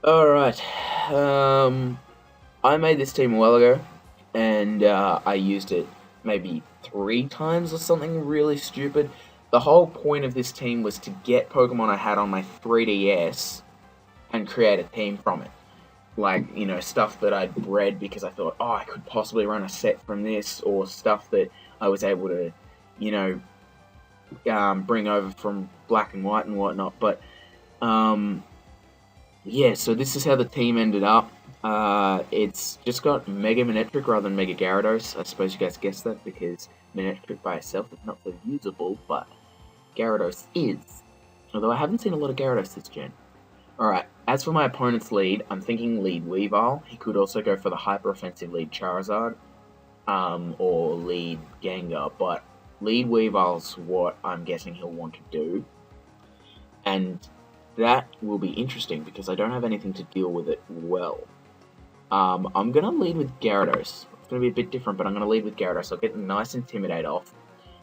Alright. I made this team a while ago, and I used it maybe 3 times or something really stupid. The whole point of this team was to get Pokemon I had on my 3DS and create a team from it. Like, stuff that I'd bred because I thought, oh, I could possibly run a set from this, or stuff that I was able to, you know, bring over from Black and White and whatnot. But, yeah, so this is how the team ended up. It's just got Mega Manectric rather than Mega Gyarados. I suppose you guys guessed that because Manectric by itself is not so usable, but Gyarados is. Although I haven't seen a lot of Gyarados this gen. Alright, as for my opponent's lead, I'm thinking lead Weavile. He could also go for the hyper-offensive lead Charizard, or lead Gengar, but lead Weavile's what I'm guessing he'll want to do. And that will be interesting because I don't have anything to deal with it well. I'm going to lead with Gyarados. It's going to be a bit different, but I'm going to lead with Gyarados. I'll get a nice Intimidate off,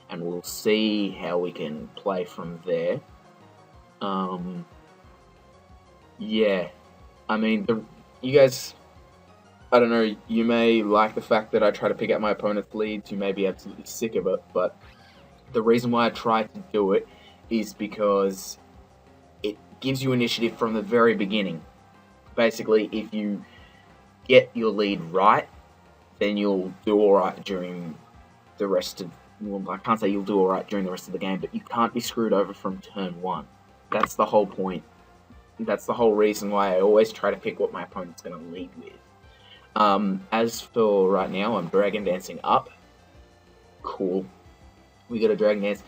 and we'll see how we can play from there. Yeah, I mean, you guys, I don't know, you may like the fact that I try to pick out my opponent's leads, you may be absolutely sick of it, but the reason why I try to do it is because it gives you initiative from the very beginning. Basically, if you get your lead right, then you'll do alright during the rest of, well, I can't say you'll do alright during the rest of the game, but you can't be screwed over from turn 1. That's the whole point. That's the whole reason why I always try to pick what my opponent's going to lead with. As for right now, I'm Dragon Dancing up. Cool. We got a Dragon Dance.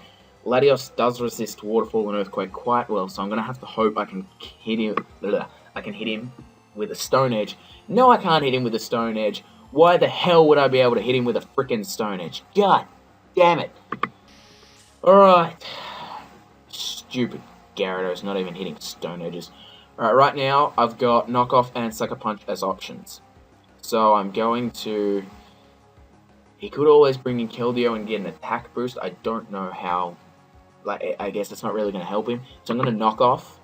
Latios does resist Waterfall and Earthquake quite well, so I'm going to have to hope I can hit him. I can hit him with a Stone Edge. No, I can't hit him with a Stone Edge. Why the hell would I be able to hit him with a frickin' Stone Edge? God damn it. Alright. Stupid Gyarados not even hitting Stone Edges. Alright, right now I've got Knock Off and Sucker Punch as options. So I'm going to... He could always bring in Keldeo and get an attack boost. I don't know how... I guess it's not really going to help him. So I'm going to Knock Off.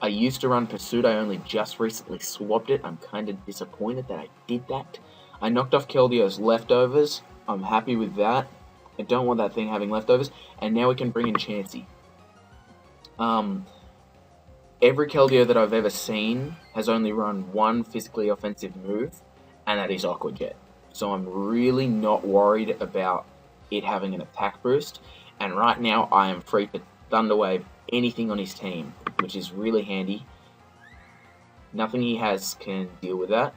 I used to run Pursuit. I only just recently swapped it. I'm kind of disappointed that I did that. I knocked off Keldeo's leftovers. I'm happy with that. I don't want that thing having leftovers. And now we can bring in Chansey. Every Keldeo that I've ever seen has only run one physically offensive move, and that is Aqua Jet. So I'm really not worried about it having an attack boost. And right now I am free to Thunder Wave anything on his team, which is really handy. Nothing he has can deal with that.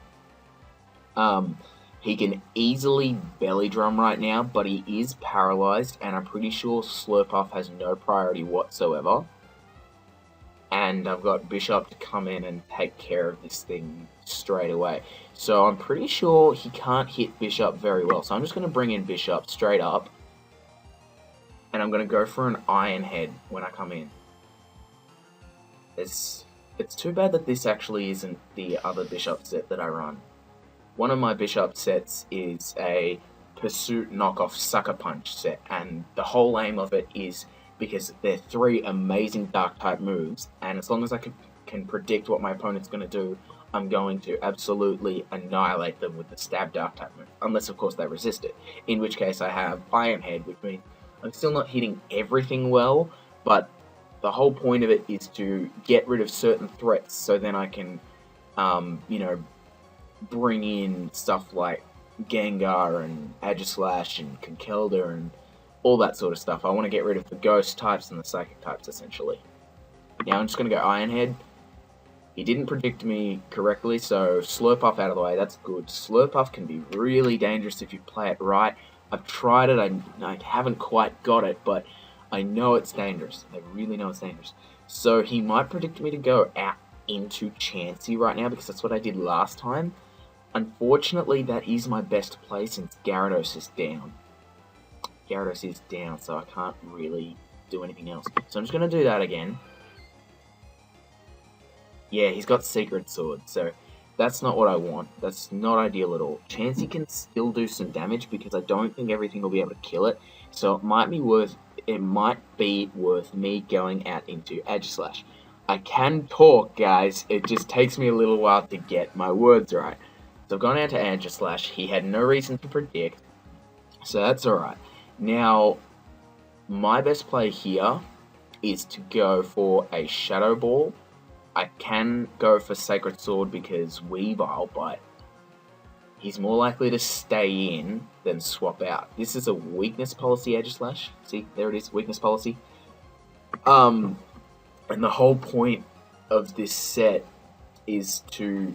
He can easily Belly Drum right now, but he is paralyzed, and I'm pretty sure Slurpuff has no priority whatsoever. And I've got Bisharp to come in and take care of this thing straight away. So I'm pretty sure he can't hit Bisharp very well. So I'm just going to bring in Bisharp straight up. And I'm going to go for an Iron Head when I come in. It's too bad that this actually isn't the other Bisharp set that I run. One of my Bisharp sets is a Pursuit Knockoff Sucker Punch set. And the whole aim of it is because they're 3 amazing Dark-type moves. And as long as I can predict what my opponent's going to do, I'm going to absolutely annihilate them with the Stab Dark-type move. Unless, of course, they resist it. In which case I have Iron Head, which means I'm still not hitting everything well, but the whole point of it is to get rid of certain threats, so then I can, bring in stuff like Gengar and Aegislash and Conkeldurr and all that sort of stuff. I want to get rid of the Ghost types and the Psychic types, essentially. Now I'm just going to go Iron Head. He didn't predict me correctly, so Slurpuff out of the way, that's good. Slurpuff can be really dangerous if you play it right. I've tried it, I haven't quite got it, but I know it's dangerous. I really know it's dangerous. So he might predict me to go out into Chansey right now, because that's what I did last time. Unfortunately, that is my best play since Gyarados is down. Gyarados is down, so I can't really do anything else. So I'm just going to do that again. Yeah, he's got Secret Sword, so that's not what I want. That's not ideal at all. Chansey can still do some damage because I don't think everything will be able to kill it. So it might be worth me going out into Aegislash. I can talk, guys. It just takes me a little while to get my words right. So I've gone out to Aegislash. He had no reason to predict, so that's alright. Now, my best play here is to go for a Shadow Ball. I can go for Sacred Sword because Weavile, but he's more likely to stay in than swap out. This is a weakness policy, Aegislash. See, there it is, weakness policy. And the whole point of this set is to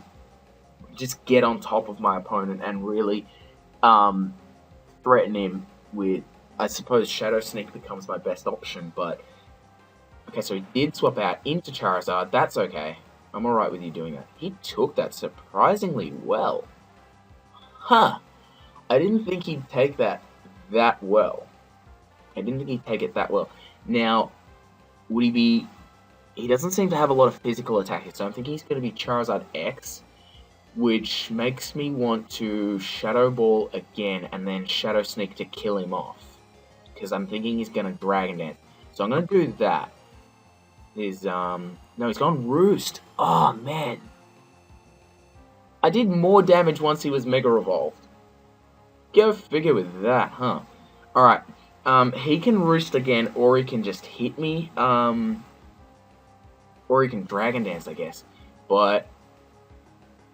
just get on top of my opponent and really threaten him with, I suppose Shadow Sneak becomes my best option, but okay, so he did swap out into Charizard. That's okay. I'm alright with you doing that. He took that surprisingly well. Huh. I didn't think he'd take that well. I didn't think he'd take it that well. Now, would he be... He doesn't seem to have a lot of physical attack, so I'm thinking he's going to be Charizard X, which makes me want to Shadow Ball again and then Shadow Sneak to kill him off. Because I'm thinking he's going to Dragon Dance. So I'm going to do that. No, he's gone Roost. Oh, man. I did more damage once he was Mega Evolved. Go figure with that, huh? Alright. He can Roost again, or he can just hit me. Or he can Dragon Dance, I guess. But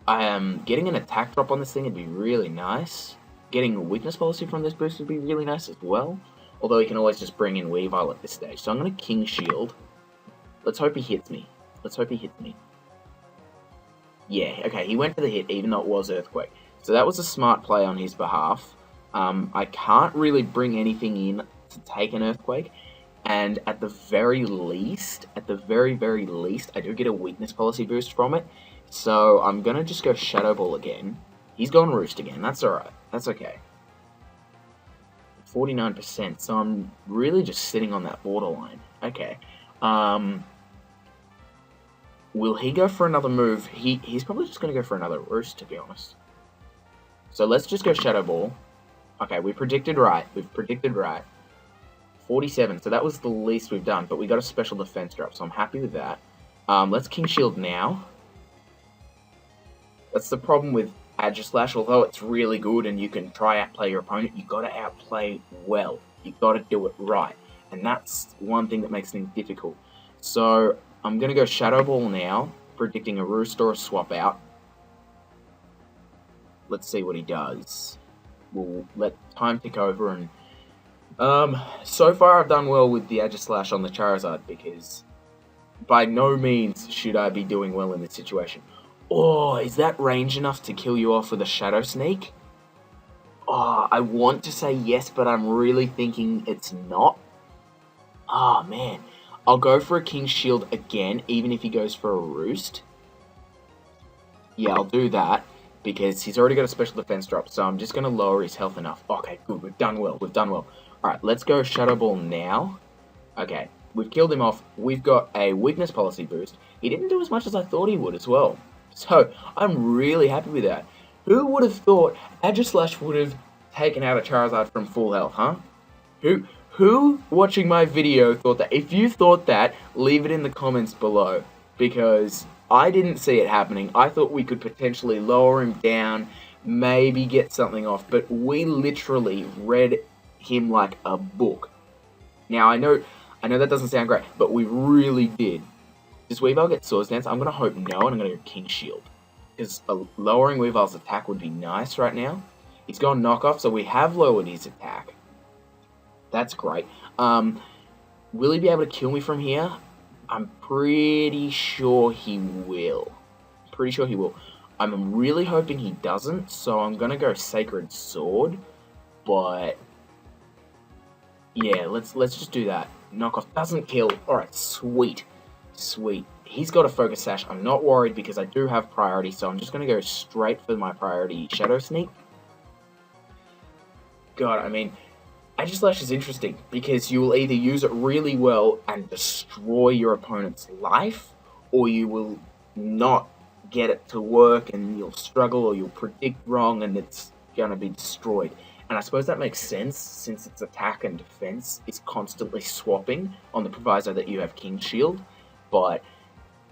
I am getting an attack drop on this thing would be really nice. Getting a weakness policy from this boost would be really nice as well. Although he can always just bring in Weavile at this stage. So I'm going to King Shield. Let's hope he hits me. Let's hope he hits me. Yeah, okay, he went for the hit even though it was Earthquake. So that was a smart play on his behalf. I can't really bring anything in to take an Earthquake. And at the very least, I do get a weakness policy boost from it. So I'm going to just go Shadow Ball again. He's gone Roost again. That's alright. That's okay. 49%. So I'm really just sitting on that borderline. Okay. Will he go for another move? He's probably just going to go for another Roost, to be honest. So let's just go Shadow Ball. Okay, we predicted right. We've predicted right. 47, so that was the least we've done, but we got a special defense drop, so I'm happy with that. Let's King Shield now. That's the problem with Aegislash, although it's really good and you can try outplay your opponent, you gotta outplay well. You gotta do it right. And that's one thing that makes things difficult. So I'm gonna go Shadow Ball now, predicting a Roost or a swap out. Let's see what he does. We'll let time tick over and so far I've done well with the Aegislash on the Charizard because by no means should I be doing well in this situation. Oh, is that range enough to kill you off with a Shadow Sneak? Oh, I want to say yes, but I'm really thinking it's not. Oh, man. I'll go for a King Shield again, even if he goes for a Roost. Yeah, I'll do that, because he's already got a special defense drop, so I'm just going to lower his health enough. Okay, good, we've done well, we've done well. Alright, let's go Shadow Ball now. Okay, we've killed him off. We've got a weakness policy boost. He didn't do as much as I thought he would as well. So, I'm really happy with that. Who would have thought Aegislash would have taken out a Charizard from full health, huh? Who watching my video thought that? If you thought that, leave it in the comments below. Because I didn't see it happening. I thought we could potentially lower him down, maybe get something off. But we literally read him like a book. Now, I know that doesn't sound great, but we really did. Does Weavile get Swords Dance? I'm going to hope no, and I'm going to go King Shield. Because lowering Weavile's attack would be nice right now. He's gone Knockoff, so we have lowered his attack. That's great. Will he be able to kill me from here? I'm pretty sure he will. Pretty sure he will. I'm really hoping he doesn't, so I'm going to go Sacred Sword. But yeah, let's just do that. Knockoff doesn't kill. Alright, sweet. Sweet. He's got a Focus Sash. I'm not worried because I do have priority, so I'm just going to go straight for my priority Shadow Sneak. God, I mean, Aegislash is interesting because you will either use it really well and destroy your opponent's life, or you will not get it to work and you'll struggle, or you'll predict wrong and it's going to be destroyed. And I suppose that makes sense since its attack and defense is constantly swapping on the proviso that you have King Shield. But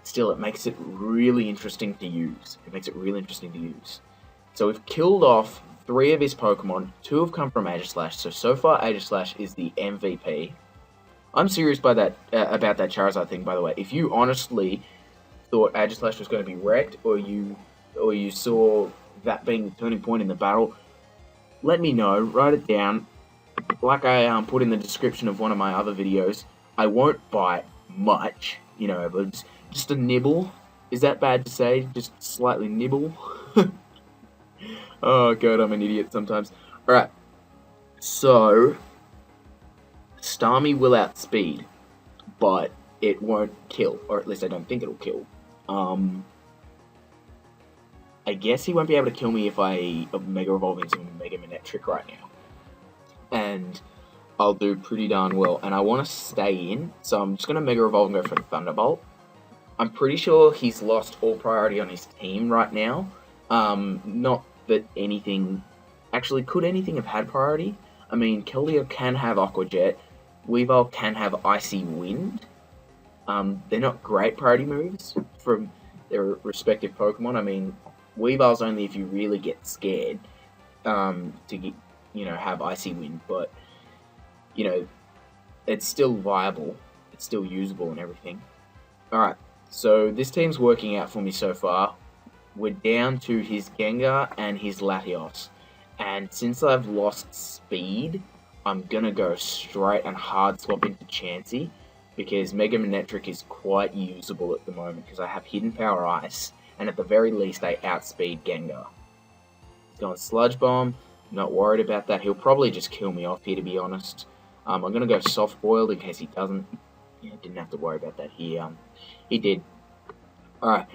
still, it makes it really interesting to use. So we've killed off 3 of his Pokemon. 2 have come from Aegislash. So far, Aegislash is the MVP. I'm serious about that Charizard thing, by the way. If you honestly thought Aegislash was going to be wrecked, or you saw that being the turning point in the battle, let me know. Write it down. Like I put in the description of one of my other videos, I won't bite much, but just a nibble. Is that bad to say? Just slightly nibble? Oh god, I'm an idiot sometimes. Alright, so Starmie will outspeed, but it won't kill, or at least I don't think it'll kill. I guess he won't be able to kill me if I Mega Evolve into Mega Manectric right now. And I'll do pretty darn well. And I want to stay in, so I'm just going to Mega Evolve and go for Thunderbolt. I'm pretty sure he's lost all priority on his team right now. Not that anything... Actually, could anything have had priority? I mean, Keldeo can have Aqua Jet. Weavile can have Icy Wind. They're not great priority moves from their respective Pokemon. I mean, Weavile's only if you really get scared to get, have Icy Wind, but it's still viable. It's still usable and everything. Alright, so this team's working out for me so far. We're down to his Gengar and his Latios. And since I've lost speed, I'm gonna go straight and hard swap into Chansey, because Mega Manectric is quite usable at the moment, because I have Hidden Power Ice, and at the very least I outspeed Gengar. He's going Sludge Bomb, I'm not worried about that. He'll probably just kill me off here, to be honest. I'm gonna go Soft Boiled in case he doesn't. Yeah, didn't have to worry about that. He did. Alright.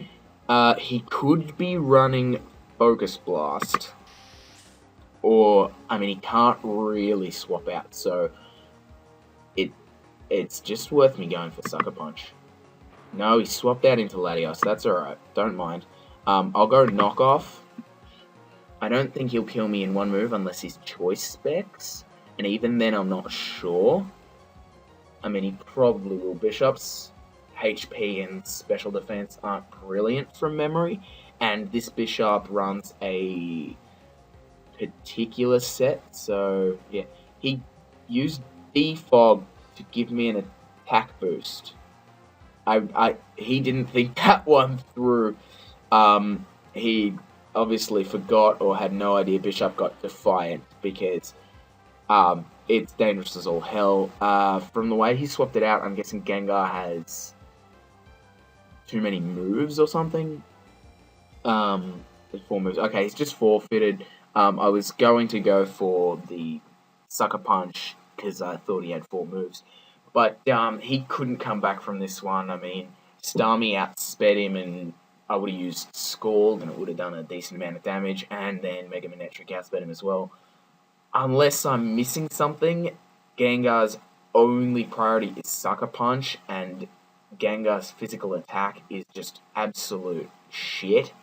He could be running Focus Blast. Or, I mean, he can't really swap out, so it's just worth me going for Sucker Punch. No, he swapped out into Latios. That's alright. Don't mind. I'll go Knock Off. I don't think he'll kill me in one move unless he's Choice Specs. And even then, I'm not sure. I mean, he probably will. Bisharp's HP and Special Defense aren't brilliant from memory. And this Bisharp runs a particular set. So, yeah. He used Defog to give me an attack boost. He didn't think that one through. He obviously forgot or had no idea Bisharp got Defiant, because it's dangerous as all hell. From the way he swapped it out, I'm guessing Gengar has too many moves or something. 4 moves. Okay, he's just forfeited. I was going to go for the Sucker Punch because I thought he had 4 moves. But he couldn't come back from this one. I mean, Starmie outsped him, and I would have used Scald, and it would have done a decent amount of damage, and then Mega Manectric outsped him as well. Unless I'm missing something, Gengar's only priority is Sucker Punch, and Gengar's physical attack is just absolute shit.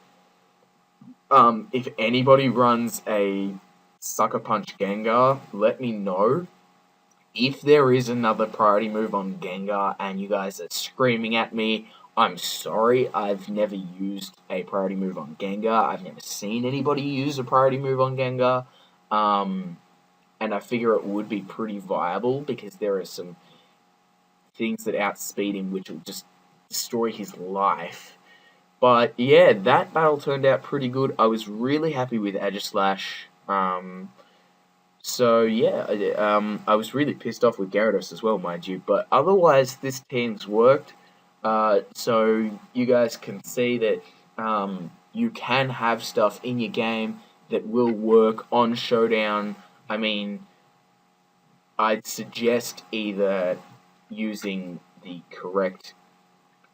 If anybody runs a Sucker Punch Gengar, let me know. If there is another priority move on Gengar and you guys are screaming at me, I'm sorry. I've never used a priority move on Gengar. I've never seen anybody use a priority move on Gengar. And I figure it would be pretty viable because there are some things that outspeed him which will just destroy his life. But yeah, that battle turned out pretty good. I was really happy with Aegislash. So yeah, I was really pissed off with Gyarados as well, mind you. But otherwise, this team's worked. So you guys can see that you can have stuff in your game that will work on Showdown. I mean, I'd suggest either using the correct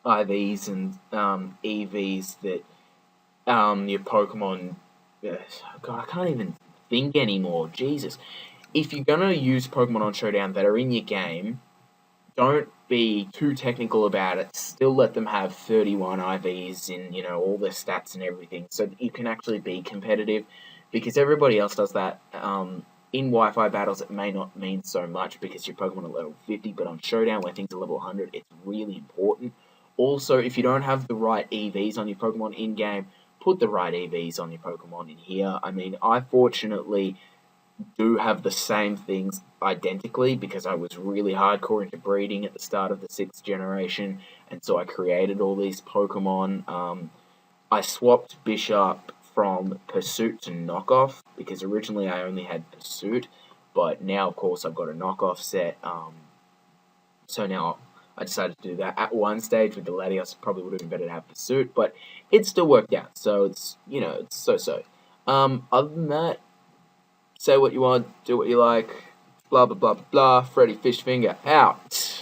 IVs and EVs that your Pokemon... God, I can't even think anymore. Jesus. If you're going to use Pokemon on Showdown that are in your game, don't be too technical about it. Still let them have 31 IVs in, all their stats and everything, so that you can actually be competitive, because everybody else does that. In Wi-Fi battles, it may not mean so much because your Pokemon are level 50, but on Showdown, where things are level 100, it's really important. Also, if you don't have the right EVs on your Pokemon in-game, put the right EVs on your Pokemon in here. I mean, I fortunately do have the same things identically because I was really hardcore into breeding at the start of the 6th generation, and so I created all these Pokemon. I swapped Bisharp from Pursuit to Knockoff because originally I only had Pursuit, but now, of course, I've got a Knockoff set. So now I decided to do that. At one stage with the Latios, probably would have been better to have Pursuit, but it still worked out. So it's, it's so-so. Other than that, say what you want, do what you like, blah, blah, blah, blah, blah. Freddy Fishfinger out.